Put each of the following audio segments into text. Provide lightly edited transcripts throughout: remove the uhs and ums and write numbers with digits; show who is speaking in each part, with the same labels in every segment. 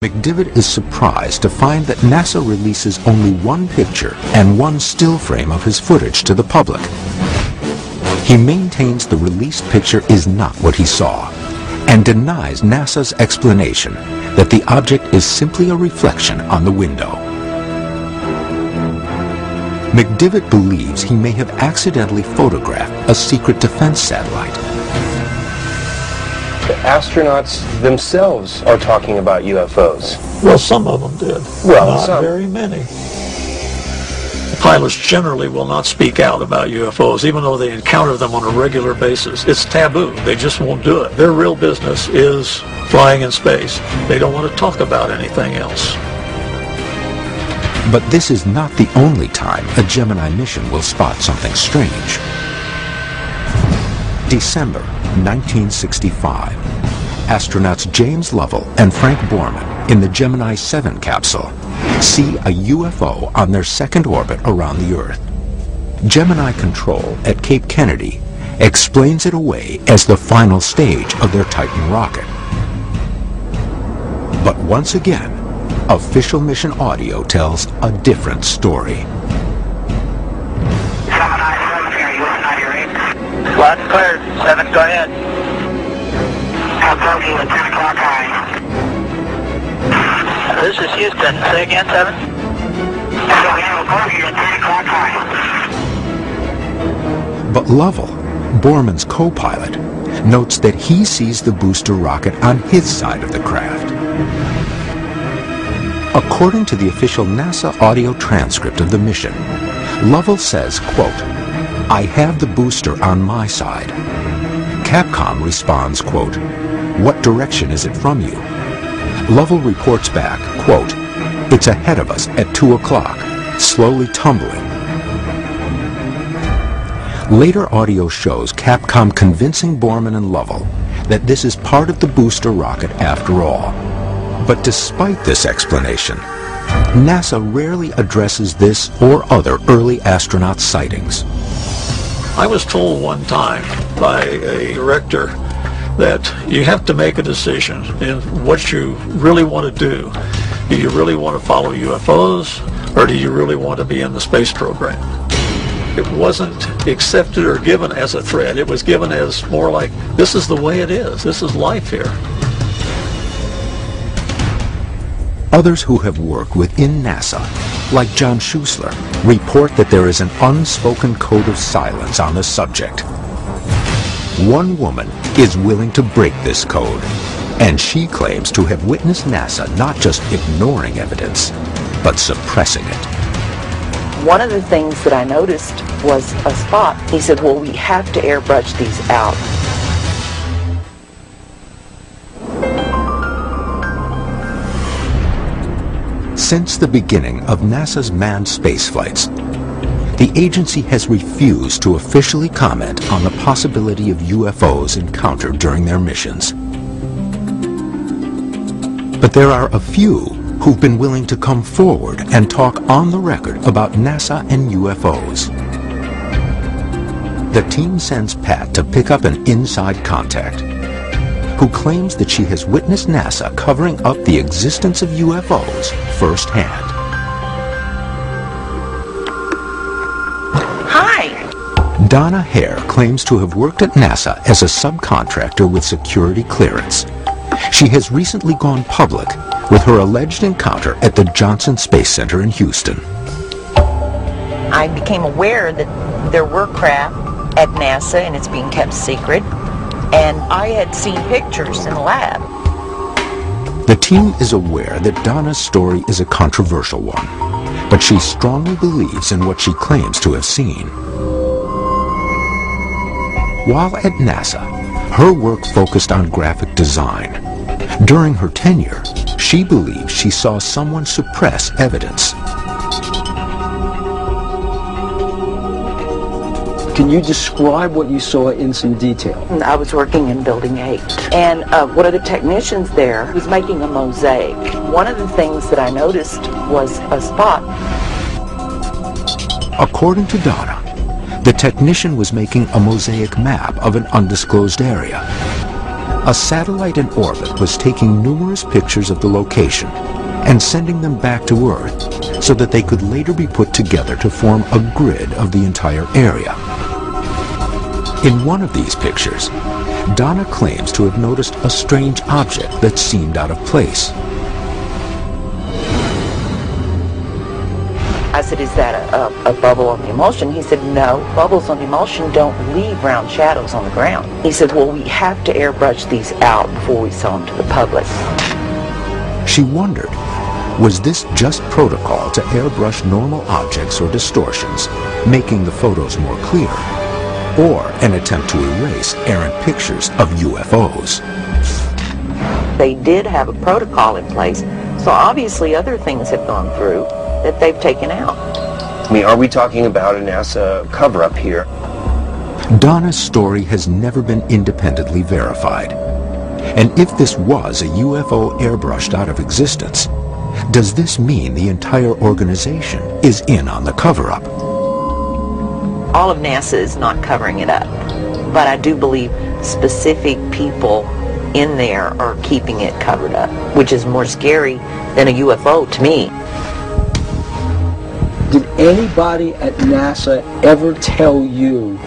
Speaker 1: McDivitt is surprised to find that NASA releases only one picture and one still frame of his footage to the public. He maintains the released picture is not what he saw, and denies NASA's explanation that the object is simply a reflection on the window. McDivitt believes he may have accidentally photographed a secret defense satellite.
Speaker 2: The astronauts themselves are talking about UFOs.
Speaker 3: Well, some of them did.
Speaker 2: Well,
Speaker 3: not very many. Pilots generally will not speak out about UFOs, even though they encounter them on a regular basis. It's taboo. They just won't do it. Their real business is flying in space. They don't want to talk about anything else.
Speaker 1: But this is not the only time a Gemini mission will spot something strange. December 1965. Astronauts James Lovell and Frank Borman in the Gemini 7 capsule see a UFO on their second orbit around the Earth. Gemini Control at Cape Kennedy explains it away as the final stage of their Titan rocket. But once again, official mission audio tells a different story.
Speaker 4: Lots cleared. 7, go ahead.
Speaker 5: Approaching at 10 o'clock high.
Speaker 4: This is Houston. Say again, 7.
Speaker 5: Approaching at 10 o'clock high.
Speaker 1: But Lovell, Borman's co-pilot, notes that he sees the booster rocket on his side of the craft. According to the official NASA audio transcript of the mission, Lovell says, quote, "I have the booster on my side." Capcom responds, quote, "What direction is it from you?" Lovell reports back, quote, "It's ahead of us at 2 o'clock, slowly tumbling." Later audio shows Capcom convincing Borman and Lovell that this is part of the booster rocket after all. But despite this explanation, NASA rarely addresses this or other early astronaut sightings.
Speaker 3: I was told one time by a director that you have to make a decision in what you really want to do. Do you really want to follow UFOs, or do you really want to be in the space program? It wasn't accepted or given as a threat. It was given as more like, this is the way it is. This is life here.
Speaker 1: Others who have worked within NASA, like John Schuessler, report that there is an unspoken code of silence on the subject. One woman is willing to break this code, and she claims to have witnessed NASA not just ignoring evidence, but suppressing it.
Speaker 6: One of the things that I noticed was a spot. He said, well, we have to airbrush these out.
Speaker 1: Since the beginning of NASA's manned space flights, the agency has refused to officially comment on the possibility of UFOs encountered during their missions. But there are a few who've been willing to come forward and talk on the record about NASA and UFOs. The team sends Pat to pick up an inside contact who claims that she has witnessed NASA covering up the existence of UFOs firsthand.
Speaker 6: Hi!
Speaker 1: Donna Hare claims to have worked at NASA as a subcontractor with security clearance. She has recently gone public with her alleged encounter at the Johnson Space Center in Houston.
Speaker 6: I became aware that there were craft at NASA and it's being kept secret. And I had seen pictures in the lab.
Speaker 1: The team is aware that Donna's story is a controversial one, but she strongly believes in what she claims to have seen. While at NASA, her work focused on graphic design. During her tenure, she believes she saw someone suppress evidence.
Speaker 7: Can you describe what you saw in some detail?
Speaker 6: I was working in Building 8, and one of the technicians there was making a mosaic. One of the things that I noticed was a spot.
Speaker 1: According to Donna, the technician was making a mosaic map of an undisclosed area. A satellite in orbit was taking numerous pictures of the location and sending them back to Earth so that they could later be put together to form a grid of the entire area. In one of these pictures, Donna claims to have noticed a strange object that seemed out of place.
Speaker 6: I said, is that a bubble on the emulsion? He said, no, bubbles on the emulsion don't leave round shadows on the ground. He said, well, we have to airbrush these out before we sell them to the public.
Speaker 1: She wondered, was this just protocol to airbrush normal objects or distortions, making the photos more clear, or an attempt to erase errant pictures of UFOs?
Speaker 6: They did have a protocol in place, so obviously other things have gone through that they've taken out.
Speaker 2: I mean, are we talking about a NASA cover-up here?
Speaker 1: Donna's story has never been independently verified. And if this was a UFO airbrushed out of existence, does this mean the entire organization is in on the cover-up?
Speaker 6: All of NASA is not covering it up, but I do believe specific people in there are keeping it covered up, which is more scary than a UFO to me.
Speaker 7: Did anybody at NASA ever tell you,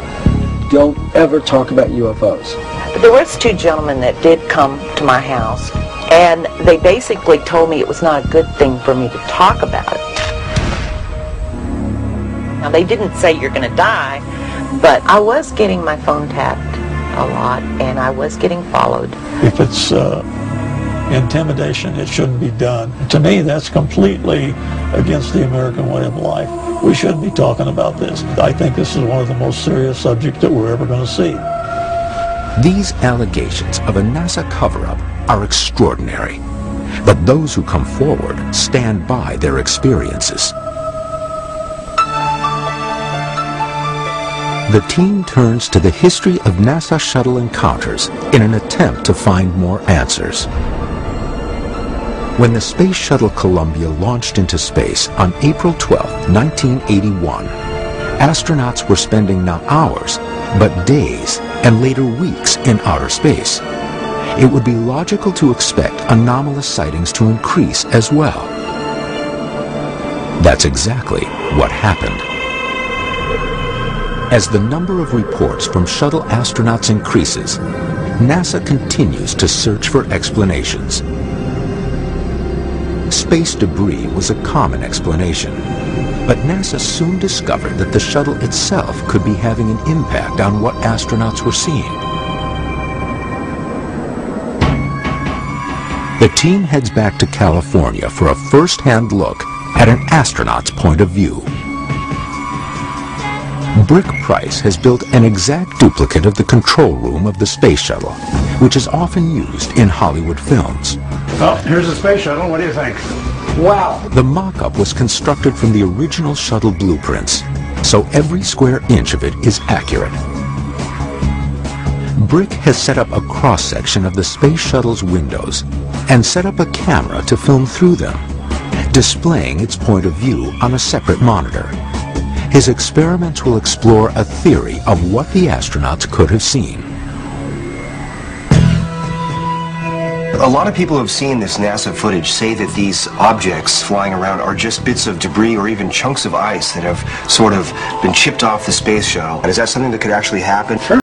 Speaker 7: don't ever talk about UFOs?
Speaker 6: But there was two gentlemen that did come to my house, and they basically told me it was not a good thing for me to talk about it. Now, they didn't say you're going to die, but I was getting my phone tapped a lot, and I was getting followed.
Speaker 3: If it's intimidation, it shouldn't be done. To me, that's completely against the American way of life. We shouldn't be talking about this. I think this is one of the most serious subjects that we're ever going to see.
Speaker 1: These allegations of a NASA cover-up are extraordinary, but those who come forward stand by their experiences. The team turns to the history of NASA shuttle encounters in an attempt to find more answers. When the Space Shuttle Columbia launched into space on April 12, 1981, astronauts were spending not hours, but days and later weeks in outer space. It would be logical to expect anomalous sightings to increase as well. That's exactly what happened. As the number of reports from shuttle astronauts increases, NASA continues to search for explanations. Space debris was a common explanation, but NASA soon discovered that the shuttle itself could be having an impact on what astronauts were seeing. The team heads back to California for a first-hand look at an astronaut's point of view. Brick Price has built an exact duplicate of the control room of the space shuttle, which is often used in Hollywood films.
Speaker 8: Well, here's the space shuttle. What do you think?
Speaker 7: Wow.
Speaker 1: The mock-up was constructed from the original shuttle blueprints, so every square inch of it is accurate. Brick has set up a cross-section of the space shuttle's windows and set up a camera to film through them, displaying its point of view on a separate monitor. His experiments will explore a theory of what the astronauts could have seen.
Speaker 2: A lot of people who have seen this NASA footage say that these objects flying around are just bits of debris or even chunks of ice that have sort of been chipped off the space shuttle. And is that something that could actually happen?
Speaker 8: Sure.